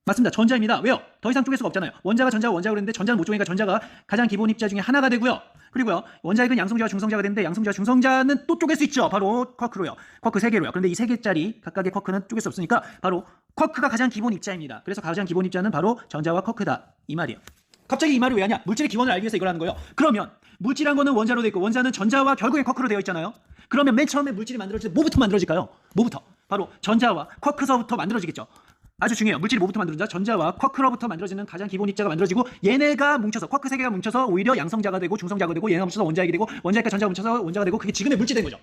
맞습니다. 전자입니다. 왜요? 더 이상 쪼갤 수가 없잖아요. 원자가 전자가 그랬는데 전자는 못 쪼개니까 전자가 가장 기본 입자 중에 하나가 되고요. 그리고요. 원자핵은 양성자와 중성자가 되는데 양성자와 중성자는 또 쪼갤 수 있죠. 바로 쿼크로요. 쿼크 3개로요. 그런데 이 3개짜리 각각의 쿼크는 쪼갤 수 없으니까 바로 쿼크가 가장 기본 입자입니다. 그래서 가장 기본 입자는 바로 전자와 쿼크다. 이 말이에요. 갑자기 이 말을 왜 하냐? 물질의 기원을 알기 위해서 이걸 하는 거예요. 그러면 물질한 거는 원자로 되어 있고 원자는 전자와 결국엔 쿼크로 되어 있잖아요. 그러면 맨 처음에 물질이 만들어질 때 뭐부터 만들어질까요? 뭐부터? 바로 전자와 쿼크서부터 만들어지겠죠. 아주 중요해요. 물질이 뭐부터 만들어진다? 전자와 쿼크로부터 만들어지는 가장 기본 입자가 만들어지고 얘네가 뭉쳐서 쿼크 3개가 뭉쳐서 오히려 양성자가 되고 중성자가 되고 얘네가 뭉쳐서 원자핵이 되고 원자핵과 전자가 뭉쳐서 원자가 되고 그게 지금의 물질이 된 거죠.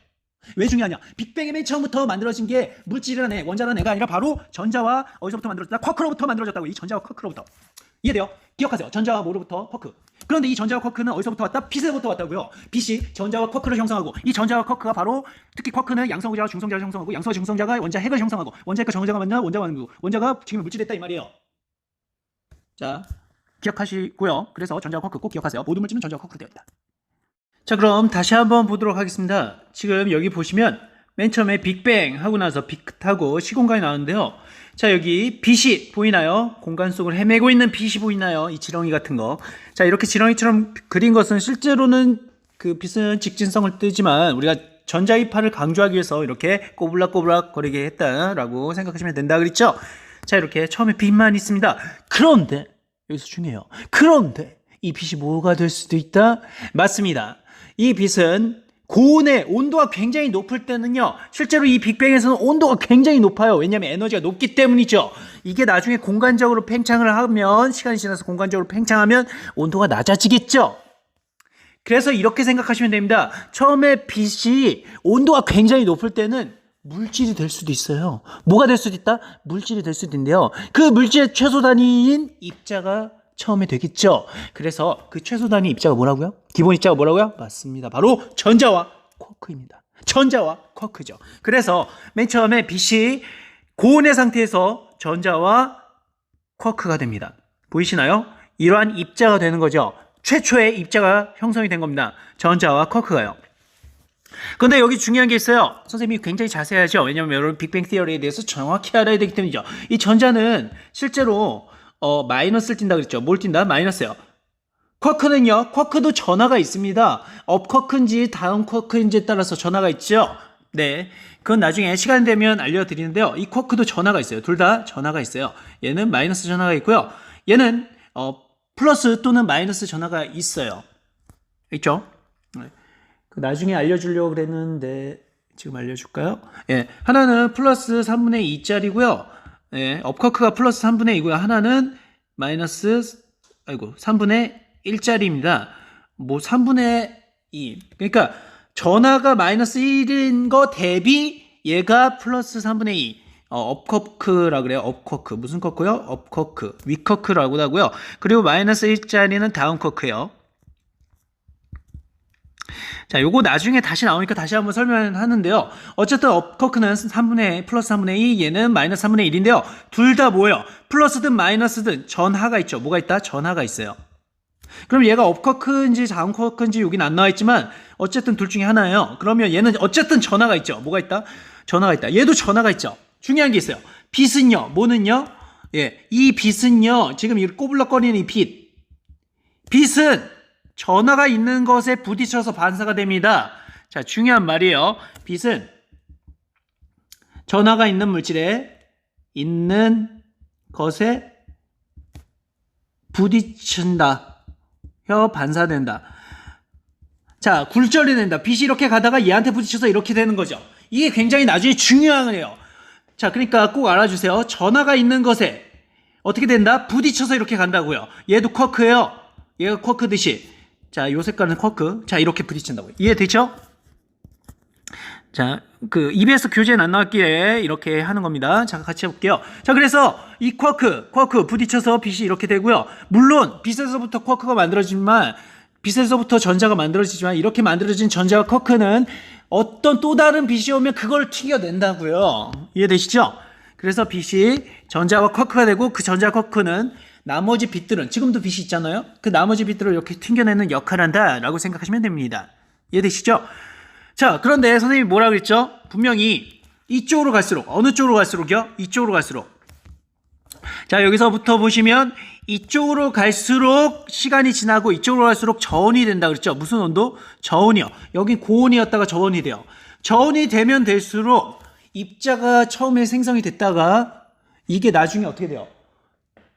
왜 중요하냐? 빅뱅의 맨 처음부터 만들어진 게 물질이라는 애, 원자라는 애가 아니라 바로 전자와 어디서부터 만들어졌다? 쿼크로부터 만들어졌다고. 이 전자와 쿼크로부터. 이해돼요? 기억하세요. 전자와 뭐로부터? 쿼크. 그런데 이 전자와 쿼크는 어디서부터 왔다? 빛에서부터 왔다고요. 빛이 전자와 쿼크를 형성하고 이 전자와 쿼크가 바로 특히 쿼크는 양성자와 중성자를 형성하고 양성과 중성자가 원자핵을 형성하고 원자핵과 정자가 만나 원자가 만들고 원자가 지금 물질됐다 이 말이에요. 자, 기억하시고요. 그래서 전자와 쿼크 꼭 기억하세요. 모든 물질은 전자와 쿼크로 되어 있다. 자, 그럼 다시 한번 보도록 하겠습니다. 지금 여기 보시면 맨 처음에 빅뱅 하고 나서 빛하고 시공간이 나오는데요. 자, 여기 빛이 보이나요? 공간 속을 헤매고 있는 빛이 보이나요? 이 지렁이 같은 거. 자, 이렇게 지렁이처럼 그린 것은 실제로는 그 빛은 직진성을 띠지만 우리가 전자이파를 강조하기 위해서 이렇게 꼬불락꼬불락 거리게 했다라고 생각하시면 된다 그랬죠? 자, 이렇게 처음에 빛만 있습니다. 그런데 여기서 중요해요. 그런데 이 빛이 뭐가 될 수도 있다? 맞습니다. 이 빛은 고온의 온도가 굉장히 높을 때는요, 실제로 이 빅뱅에서는 온도가 굉장히 높아요. 왜냐하면 에너지가 높기 때문이죠. 이게 나중에 공간적으로 팽창을 하면, 시간이 지나서 공간적으로 팽창하면 온도가 낮아지겠죠. 그래서 이렇게 생각하시면 됩니다. 처음에 빛이 온도가 굉장히 높을 때는 물질이 될 수도 있어요. 뭐가 될 수도 있다? 물질이 될 수도 있는데요. 그 물질의 최소 단위인 입자가 처음에 되겠죠. 그래서 그 최소 단위 입자가 뭐라고요? 기본 입자가 뭐라고요? 맞습니다. 바로 전자와 쿼크입니다. 전자와 쿼크죠. 그래서 맨 처음에 빛이 고온의 상태에서 전자와 쿼크가 됩니다. 보이시나요? 이러한 입자가 되는 거죠. 최초의 입자가 형성이 된 겁니다. 전자와 쿼크가요. 그런데 여기 중요한 게 있어요. 선생님이 굉장히 자세하죠. 왜냐하면 여러분 빅뱅 티어리에 대해서 정확히 알아야 되기 때문이죠. 이 전자는 실제로 마이너스를 띈다 그랬죠. 뭘 띈다? 마이너스요. 쿼크는요, 쿼크도 전하가 있습니다. 업 쿼크인지 다운 쿼크인지에 따라서 전하가 있죠. 네. 그건 나중에 시간 되면 알려드리는데요. 이 쿼크도 전하가 있어요. 둘 다 전하가 있어요. 얘는 마이너스 전하가 있고요. 얘는 플러스 또는 마이너스 전하가 있어요. 있죠? 네. 나중에 알려주려고 그랬는데 지금 알려줄까요? 예. 하나는 플러스 3분의 2짜리고요. 예, 업쿼크가 플러스 3분의 2고요. 하나는 마이너스 3분의 1짜리입니다. 뭐 3분의 2. 그러니까 전하가 마이너스 1인 거 대비 얘가 플러스 3분의 2. 업쿼크라 그래요. 업쿼크. 무슨 쿼크요? 업쿼크. 윗쿼크라고 하고요. 그리고 마이너스 1짜리는 다운쿼크예요. 자, 요거 나중에 다시 나오니까 다시 한번 설명하는데요. 어쨌든 업쿼크는 플러스 3분의 2, 얘는 마이너스 3분의 1인데요. 둘 다 뭐예요? 플러스든 마이너스든 전하가 있죠. 뭐가 있다? 전하가 있어요. 그럼 얘가 업쿼크인지 다운쿼크인지 여긴 안 나와 있지만 어쨌든 둘 중에 하나예요. 그러면 얘는 어쨌든 전하가 있죠. 뭐가 있다? 전하가 있다. 얘도 전하가 있죠. 중요한 게 있어요. 빛은요. 뭐는요? 예, 이 빛은요. 지금 이 꼬불락거리는 이 빛. 빛은 전하가 있는 것에 부딪혀서 반사가 됩니다. 자, 중요한 말이에요. 빛은 전하가 있는 물질에 있는 것에 부딪힌다. 반사된다. 자, 굴절이 된다. 빛이 이렇게 가다가 얘한테 부딪혀서 이렇게 되는 거죠. 이게 굉장히 나중에 중요한 거예요. 자, 그러니까 꼭 알아주세요. 전하가 있는 것에 어떻게 된다? 부딪혀서 이렇게 간다고요. 얘도 쿼크예요. 얘가 쿼크듯이. 자, 요 색깔은 쿼크. 자, 이렇게 부딪힌다고요. 이해되죠? 자, 그 EBS 교재는 안 나왔기에 이렇게 하는 겁니다. 자, 같이 해볼게요. 자, 그래서 이 쿼크 부딪혀서 빛이 이렇게 되고요. 물론 빛에서부터 쿼크가 만들어지지만 빛에서부터 전자가 만들어지지만 이렇게 만들어진 전자와 쿼크는 어떤 또 다른 빛이 오면 그걸 튕겨낸다고요. 이해되시죠? 그래서 빛이 전자와 쿼크가 되고 그 전자 쿼크는 나머지 빛들은 지금도 빛이 있잖아요. 그 나머지 빛들을 이렇게 튕겨내는 역할을 한다라고 생각하시면 됩니다. 이해되시죠? 자, 그런데 선생님이 뭐라 그랬죠? 분명히 이쪽으로 갈수록 어느 쪽으로 갈수록요? 이쪽으로 갈수록. 자, 여기서부터 보시면 이쪽으로 갈수록 시간이 지나고 이쪽으로 갈수록 저온이 된다 그랬죠? 무슨 온도? 저온이요. 여기 고온이었다가 저온이 돼요. 저온이 되면 될수록 입자가 처음에 생성이 됐다가 이게 나중에 어떻게 돼요?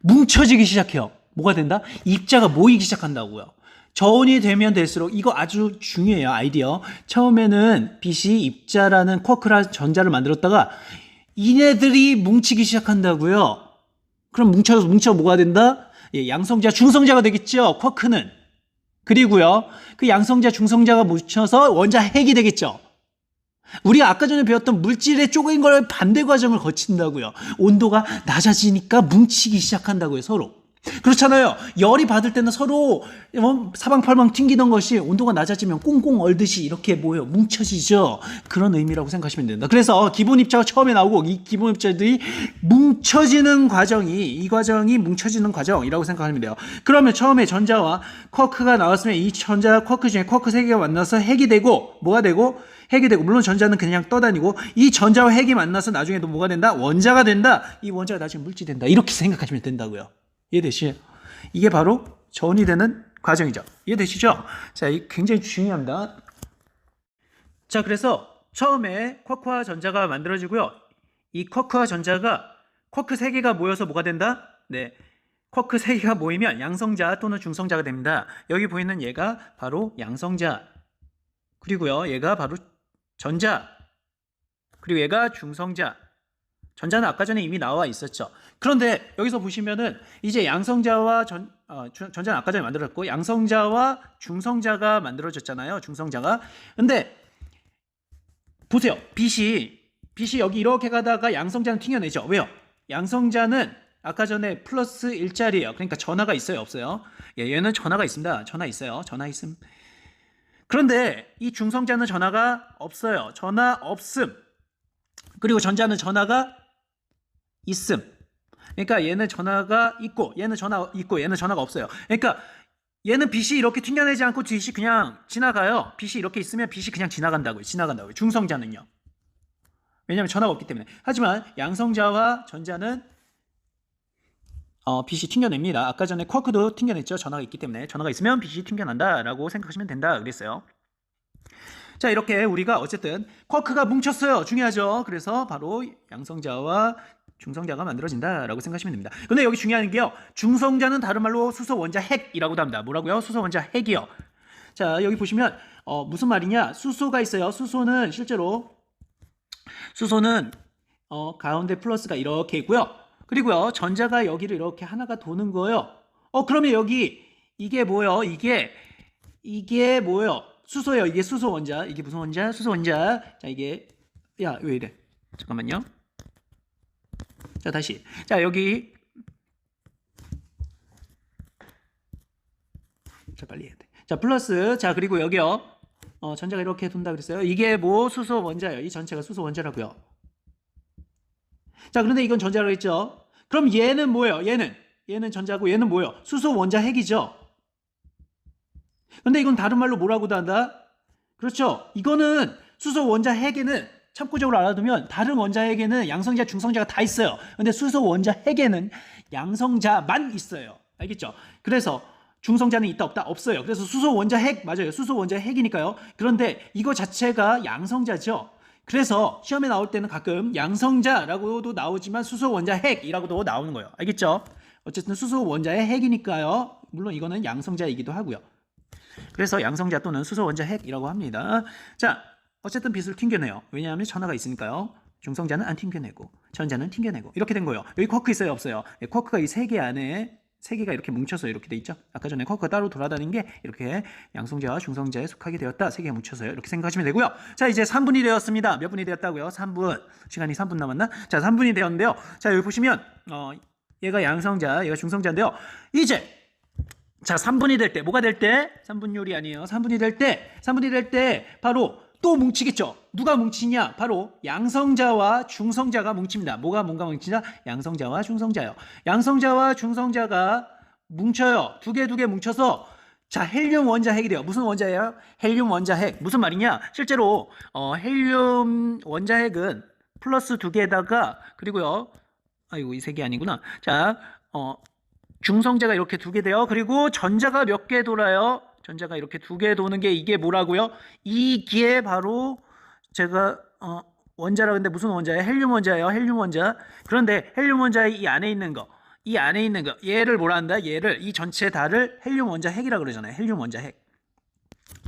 뭉쳐지기 시작해요. 뭐가 된다? 입자가 모이기 시작한다고요. 저온이 되면 될수록 이거 아주 중요해요. 아이디어. 처음에는 빛이 입자라는 쿼크라 전자를 만들었다가 이네들이 뭉치기 시작한다고요. 그럼 뭉쳐 뭐가 된다? 예, 양성자, 중성자가 되겠죠. 쿼크는. 그리고요, 그 양성자, 중성자가 뭉쳐서 원자 핵이 되겠죠. 우리가 아까 전에 배웠던 물질의 쪼개인 걸 반대 과정을 거친다고요. 온도가 낮아지니까 뭉치기 시작한다고요, 서로. 그렇잖아요. 열이 받을 때는 서로 사방팔방 튕기던 것이 온도가 낮아지면 꽁꽁 얼듯이 이렇게 뭐예요? 뭉쳐지죠. 그런 의미라고 생각하시면 된다. 그래서 기본 입자가 처음에 나오고 이 기본 입자들이 뭉쳐지는 과정이, 이 과정이 뭉쳐지는 과정이라고 생각하면 돼요. 그러면 처음에 전자와 쿼크가 나왔으면 이 전자 쿼크 중에 쿼크 3개가 만나서 핵이 되고 뭐가 되고? 핵이 되고, 물론 전자는 그냥 떠다니고 이 전자와 핵이 만나서 나중에도 뭐가 된다? 원자가 된다. 이 원자가 나중에 물질이 된다. 이렇게 생각하시면 된다고요. 이해되시죠? 이게 바로 저온이 되는 과정이죠. 이해되시죠? 자, 이 굉장히 중요합니다. 자, 그래서 처음에 쿼크와 전자가 만들어지고요. 이 쿼크와 전자가 쿼크 3개가 모여서 뭐가 된다? 네, 쿼크 3개가 모이면 양성자 또는 중성자가 됩니다. 여기 보이는 얘가 바로 양성자, 그리고요 얘가 바로 전자, 그리고 얘가 중성자. 전자는 아까 전에 이미 나와 있었죠. 그런데 여기서 보시면은 이제 양성자와 전자는 아까 전에 만들었고 양성자와 중성자가 만들어졌잖아요. 중성자가. 근데 보세요. 빛이 여기 이렇게 가다가 양성자는 튕겨내죠. 왜요? 양성자는 아까 전에 플러스 1짜리예요. 그러니까 전하가 있어요, 없어요? 예, 얘는 전하가 있습니다. 전하 있어요. 전하 있음. 그런데 이 중성자는 전하가 없어요. 전하 없음. 그리고 전자는 전하가 있음. 그러니까 얘는 전하가 있고 얘는 전하 있고 얘는 전하가 없어요. 그러니까 얘는 빛이 이렇게 튕겨내지 않고 빛이 그냥 지나가요. 빛이 이렇게 있으면 빛이 그냥 지나간다고요. 중성자는요. 왜냐하면 전하가 없기 때문에. 하지만 양성자와 전자는 빛이 튕겨냅니다. 아까 전에 쿼크도 튕겨냈죠. 전하가 있기 때문에. 전하가 있으면 빛이 튕겨난다라고 생각하시면 된다 그랬어요. 자, 이렇게 우리가 어쨌든 쿼크가 뭉쳤어요. 중요하죠. 그래서 바로 양성자와 중성자가 만들어진다라고 생각하시면 됩니다. 근데 여기 중요한 게요. 중성자는 다른 말로 수소 원자 핵이라고도 합니다. 뭐라고요? 수소 원자 핵이요. 자, 여기 보시면 무슨 말이냐? 수소가 있어요. 수소는 실제로 가운데 플러스가 이렇게 있고요. 그리고요. 전자가 여기를 이렇게 하나가 도는 거예요. 그러면 여기 이게 뭐예요? 이게 뭐예요? 수소예요. 이게 수소 원자. 이게 무슨 원자? 수소 원자. 자, 이게 왜 이래? 잠깐만요. 자, 다시. 자, 여기. 자, 빨리 해야 돼. 자, 플러스. 자, 그리고 여기요. 전자가 이렇게 돈다 그랬어요. 이게 뭐 수소 원자예요. 이 전체가 수소 원자라고요. 자, 그런데 이건 전자라고 했죠. 그럼 얘는 뭐예요? 얘는 전자고 얘는 뭐예요? 수소 원자 핵이죠. 근데 이건 다른 말로 뭐라고도 한다? 그렇죠. 이거는 수소 원자 핵에는 참고적으로 알아두면 다른 원자 핵에는 양성자, 중성자가 다 있어요. 근데 수소 원자 핵에는 양성자만 있어요. 알겠죠? 그래서 중성자는 있다 없다? 없어요. 그래서 수소 원자 핵 맞아요. 수소 원자 핵이니까요. 그런데 이거 자체가 양성자죠. 그래서 시험에 나올 때는 가끔 양성자라고도 나오지만 수소 원자 핵이라고도 나오는 거예요. 알겠죠? 어쨌든 수소 원자의 핵이니까요. 물론 이거는 양성자이기도 하고요. 그래서 양성자 또는 수소 원자 핵이라고 합니다. 자, 어쨌든 빛을 튕겨내요. 왜냐하면 전하가 있으니까요. 중성자는 안 튕겨내고 전자는 튕겨내고 이렇게 된 거예요. 여기 쿼크 있어요, 없어요? 네, 쿼크가 이 세 개 안에 세 개가 이렇게 뭉쳐서 이렇게 돼 있죠. 아까 전에 쿼크가 따로 돌아다닌 게 이렇게 양성자와 중성자에 속하게 되었다. 세 개가 뭉쳐서요. 이렇게 생각하시면 되고요. 자, 이제 3분이 되었습니다. 몇 분이 되었다고요? 3분. 시간이 3분 남았나? 자, 3분이 되었는데요. 자, 여기 보시면 얘가 양성자, 얘가 중성자인데요. 이제 자, 3분이 될 때 뭐가 될 때? 3분율이 아니에요. 3분이 될 때 바로 또 뭉치겠죠. 누가 뭉치냐? 바로 양성자와 중성자가 뭉칩니다. 뭔가 뭉치냐? 양성자와 중성자요. 양성자와 중성자가 뭉쳐요. 두 개 뭉쳐서 자, 헬륨 원자 핵이 돼요. 무슨 원자예요? 헬륨 원자 핵. 무슨 말이냐? 실제로 헬륨 원자 핵은 플러스 두 개에다가 그리고요. 아이고 이 색이 아니구나. 자, 중성자가 이렇게 두 개 돼요. 그리고 전자가 몇 개 돌아요? 전자가 이렇게 두 개 도는 게 이게 뭐라고요? 이게 바로 제가 원자라고 했는데 무슨 원자예요? 헬륨 원자예요. 헬륨 원자. 그런데 헬륨 원자의 이 안에 있는 거, 이 안에 있는 거, 얘를 뭐라 한다? 얘를 이 전체 다를 헬륨 원자 핵이라고 그러잖아요. 헬륨 원자 핵.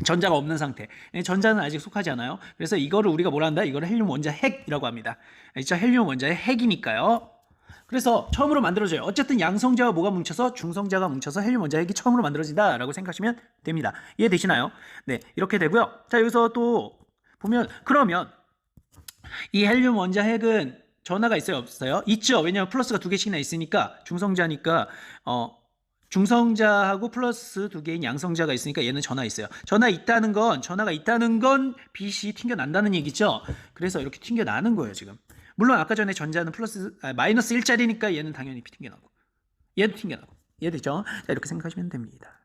전자가 없는 상태. 전자는 아직 속하지 않아요. 그래서 이거를 우리가 뭐라 한다? 이거를 헬륨 원자 핵이라고 합니다. 진짜 헬륨 원자의 핵이니까요. 그래서 처음으로 만들어져요. 어쨌든 양성자와 뭐가 뭉쳐서 중성자가 뭉쳐서 헬륨 원자 핵이 처음으로 만들어진다라고 생각하시면 됩니다. 이해되시나요? 네, 이렇게 되고요. 자, 여기서 또 보면 그러면 이 헬륨 원자 핵은 전하가 있어요, 없어요? 있죠. 왜냐하면 플러스가 두 개씩이나 있으니까 중성자니까 중성자하고 플러스 두 개인 양성자가 있으니까 얘는 전하 있어요. 전하가 있다는 건 빛이 튕겨난다는 얘기죠. 그래서 이렇게 튕겨나는 거예요, 지금. 물론 아까 전에 전자는 마이너스 1짜리니까 얘는 당연히 튕겨나고 얘도 튕겨나고 이해되죠? 자, 이렇게 생각하시면 됩니다.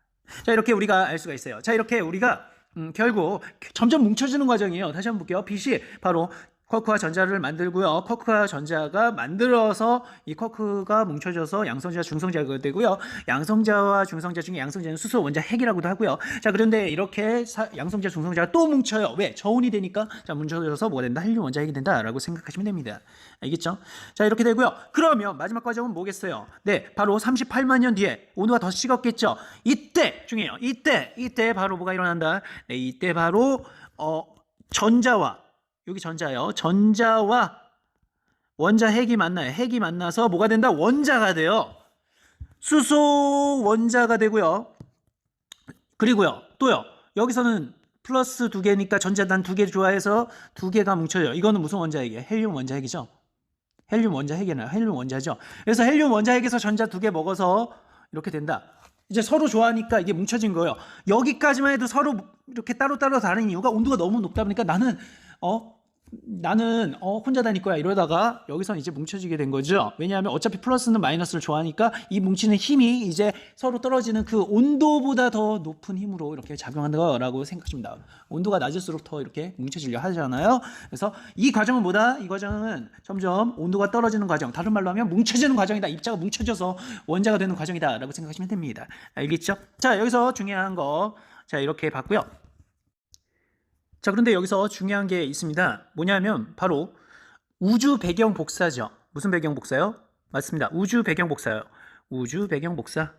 자, 이렇게 우리가 알 수가 있어요. 자, 이렇게 우리가 결국 점점 뭉쳐지는 과정이에요. 다시 한번 볼게요. 빛이 바로 쿼크와 전자를 만들고요. 쿼크와 전자가 만들어서 이 쿼크가 뭉쳐져서 양성자, 중성자가 되고요. 양성자와 중성자 중에 양성자는 수소 원자 핵이라고도 하고요. 자, 그런데 이렇게 양성자, 중성자가 또 뭉쳐요. 왜? 저온이 되니까 자, 뭉쳐져서 뭐가 된다? 헬륨 원자 핵이 된다라고 생각하시면 됩니다. 알겠죠? 자, 이렇게 되고요. 그러면 마지막 과정은 뭐겠어요? 네, 바로 38만 년 뒤에 온도가 더 식었겠죠. 이때 중요해요. 이때 바로 뭐가 일어난다? 네, 이때 바로 전자와 여기 전자요. 전자와 원자 핵이 만나요. 핵이 만나서 뭐가 된다? 원자가 돼요. 수소 원자가 되고요. 그리고요. 또요. 여기서는 플러스 두 개니까 전자 단 두 개 좋아해서 두 개가 뭉쳐요. 이거는 무슨 원자 핵이에요? 헬륨 원자 핵이죠. 헬륨 원자 핵이나요? 헬륨 원자죠. 그래서 헬륨 원자 핵에서 전자 두 개 먹어서 이렇게 된다. 이제 서로 좋아하니까 이게 뭉쳐진 거예요. 여기까지만 해도 서로 이렇게 따로따로 다른 이유가 온도가 너무 높다 보니까 나는 혼자 다닐 거야 이러다가 여기선 이제 뭉쳐지게 된 거죠. 왜냐하면 어차피 플러스는 마이너스를 좋아하니까 이 뭉치는 힘이 이제 서로 떨어지는 그 온도보다 더 높은 힘으로 이렇게 작용한다고 생각하십니다. 온도가 낮을수록 더 이렇게 뭉쳐지려 하잖아요. 그래서 이 과정은 뭐다? 이 과정은 점점 온도가 떨어지는 과정, 다른 말로 하면 뭉쳐지는 과정이다. 입자가 뭉쳐져서 원자가 되는 과정이다 라고 생각하시면 됩니다. 알겠죠? 자, 여기서 중요한 거 자, 이렇게 봤고요. 자, 그런데 여기서 중요한 게 있습니다. 뭐냐면 바로 우주 배경 복사죠. 무슨 배경 복사요? 맞습니다. 우주 배경 복사요. 우주 배경 복사.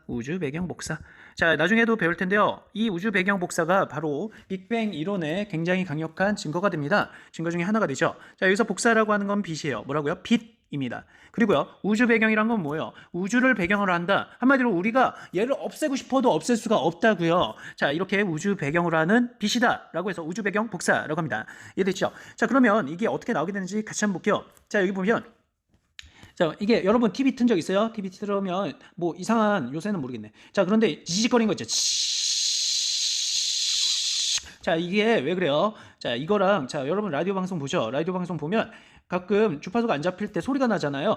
자, 나중에도 배울 텐데요. 이 우주 배경 복사가 바로 빅뱅 이론의 굉장히 강력한 증거가 됩니다. 증거 중에 하나가 되죠. 자, 여기서 복사라고 하는 건 빛이에요. 뭐라고요? 빛입니다. 그리고요, 우주 배경이란 건 뭐예요? 우주를 배경으로 한다. 한마디로 우리가 얘를 없애고 싶어도 없앨 수가 없다고요. 자, 이렇게 우주 배경으로 하는 빛이다 라고 해서 우주 배경 복사라고 합니다. 이해됐죠? 자, 그러면 이게 어떻게 나오게 되는지 같이 한번 볼게요. 자, 여기 보면 자, 이게 여러분 TV 튼 적 있어요? TV 틀으면 뭐 이상한, 요새는 모르겠네. 자, 그런데 지직거리는 거 있죠. 자, 이게 왜 그래요? 자, 이거랑 자, 여러분 라디오 방송 보죠. 라디오 방송 보면 가끔 주파수가 안 잡힐 때 소리가 나잖아요.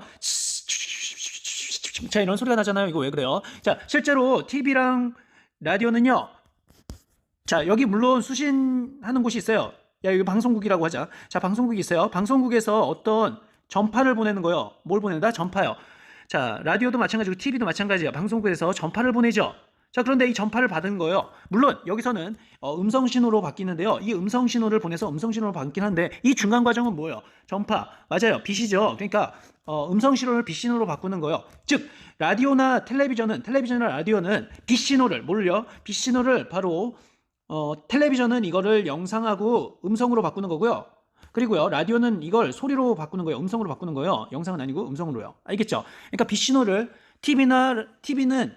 자, 이런 소리가 나잖아요. 이거 왜 그래요? 자, 실제로 TV랑 라디오는요. 자, 여기 물론 수신하는 곳이 있어요. 야, 여기 방송국이라고 하자. 자, 방송국이 있어요. 방송국에서 어떤 전파를 보내는 거요. 뭘 보낸다? 전파요. 자, 라디오도 마찬가지고 TV도 마찬가지예요. 방송국에서 전파를 보내죠. 자, 그런데 이 전파를 받은 거예요. 물론 여기서는 음성 신호로 바뀌는데요. 이 음성 신호를 보내서 음성 신호로 바뀌긴 한데 이 중간 과정은 뭐예요? 전파. 맞아요. 빛이죠. 그러니까 음성 신호를 빛 신호로 바꾸는 거예요. 즉 라디오나 텔레비전이나 라디오는 빛 신호를 뭘요? 빛 신호를 바로 텔레비전은 이거를 영상하고 음성으로 바꾸는 거고요. 그리고요, 라디오는 이걸 소리로 바꾸는 거예요. 음성으로 바꾸는 거예요. 영상은 아니고 음성으로요. 알겠죠? 그러니까 빛 신호를 TV는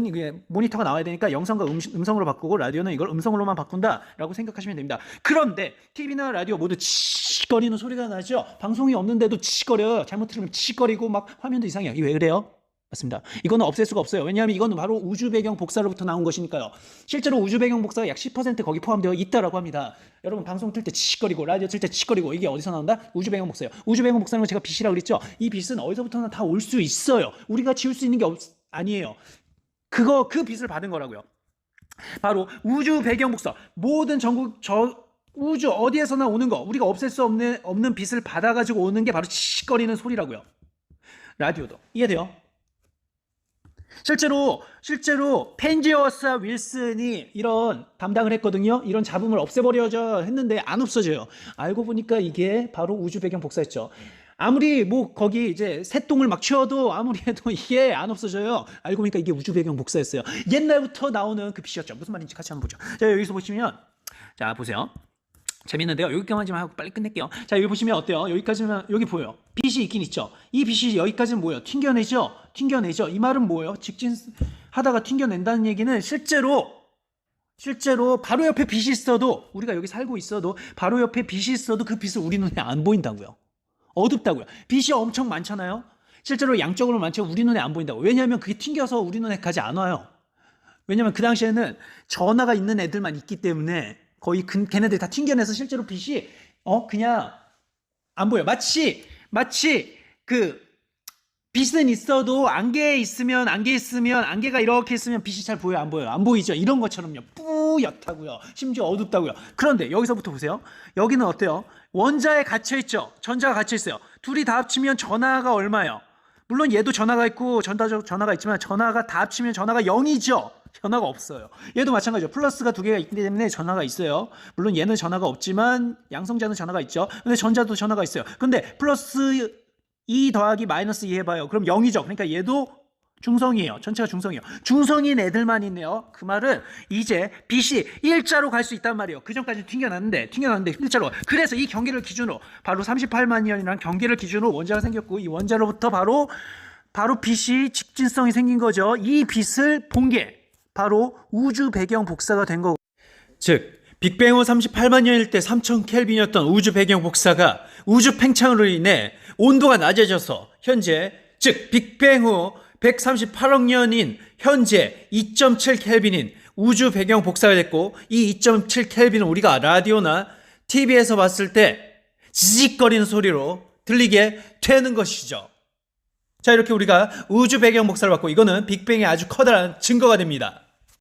이게 모니터가 나와야 되니까 영상과 음성으로 바꾸고 라디오는 이걸 음성으로만 바꾼다라고 생각하시면 됩니다. 그런데 TV나 라디오 모두 치거리는 소리가 나죠. 방송이 없는데도 치거려요. 잘못 들으면 치거리고 막 화면도 이상해요. 이게 왜 그래요? 맞습니다. 이거는 없앨 수가 없어요. 왜냐하면 이거는 바로 우주 배경 복사로부터 나온 것이니까요. 실제로 우주 배경 복사가 약 10% 거기 포함되어 있다라고 합니다. 여러분 방송 틀 때 치거리고 라디오 틀 때 치거리고 이게 어디서 나온다? 우주 배경 복사예요. 우주 배경 복사는 제가 빛이라고 그랬죠. 이 빛은 어디서부터나 다 올 수 있어요. 우리가 지울 수 있는 게 아니에요. 그 빛을 받은 거라고요. 바로 우주 배경 복사. 모든 우주 어디에서나 오는 거, 우리가 없앨 수 없는 빛을 받아가지고 오는 게 바로 칙칙거리는 소리라고요. 라디오도. 이해돼요? 실제로 펜지어스와 윌슨이 이런 담당을 했거든요. 이런 잡음을 없애버려져 했는데 안 없어져요. 알고 보니까 이게 바로 우주 배경 복사였죠. 아무리 뭐 거기 이제 새똥을 막 치워도 아무리 해도 이게 안 없어져요. 알고 보니까 이게 우주 배경 복사였어요. 옛날부터 나오는 그 빛이었죠. 무슨 말인지 같이 한번 보죠. 자, 여기서 보시면, 자, 보세요. 재밌는데요. 여기까지만 하고 빨리 끝낼게요. 자, 여기 보시면 어때요? 여기까지만, 여기 보여요. 빛이 있긴 있죠. 이 빛이 여기까지는 뭐예요? 튕겨내죠? 튕겨내죠. 이 말은 뭐예요? 직진하다가 튕겨낸다는 얘기는 실제로 바로 옆에 빛이 있어도, 우리가 여기 살고 있어도 바로 옆에 빛이 있어도 그 빛을 우리 눈에 안 보인다고요. 어둡다고요. 빛이 엄청 많잖아요. 실제로 양쪽으로 많죠. 우리 눈에 안 보인다고. 왜냐하면 그게 튕겨서 우리 눈에까지 안 와요. 왜냐하면 그 당시에는 전화가 있는 애들만 있기 때문에 거의 걔네들이 다 튕겨내서 실제로 빛이 그냥 안 보여. 마치 그 빛은 있어도 안개가 이렇게 있으면 빛이 잘 보여요, 안 보여요? 안 보이죠? 이런 것처럼요. 뿌옇다고요. 심지어 어둡다고요. 그런데 여기서부터 보세요. 여기는 어때요? 원자에 갇혀 있죠. 전자가 갇혀 있어요. 둘이 다 합치면 전하가 얼마예요? 물론 얘도 전하가 있고 전하가 있지만 전하가 다 합치면 전하가 0이죠. 전하가 없어요. 얘도 마찬가지죠. 플러스가 두 개가 있기 때문에 전하가 있어요. 물론 얘는 전하가 없지만 양성자는 전하가 있죠. 근데 전자도 전하가 있어요. 근데 플러스 2 더하기 마이너스 2 해봐요. 그럼 0이죠. 그러니까 얘도 중성이에요. 전체가 중성이에요. 중성인 애들만 있네요. 그 말은 이제 빛이 일자로 갈 수 있단 말이에요. 그 전까지 튕겨났는데 일자로. 그래서 이 경계를 기준으로 바로 38만 년이라는 경계를 기준으로 원자가 생겼고, 이 원자로부터 바로 빛이 직진성이 생긴 거죠. 이 빛을 본 게 바로 우주 배경 복사가 된 거고, 즉 빅뱅 후 38만 년일 때 3000 켈빈이었던 우주 배경 복사가 우주 팽창으로 인해 온도가 낮아져서 현재, 즉 빅뱅 후 138억 년인 현재 2.7 켈빈인 우주 배경 복사가 됐고, 이 2.7 켈빈은 우리가 라디오나 TV에서 봤을 때 지직거리는 소리로 들리게 되는 것이죠. 자, 이렇게 우리가 우주 배경 복사를 받고, 이거는 빅뱅의 아주 커다란 증거가 됩니다.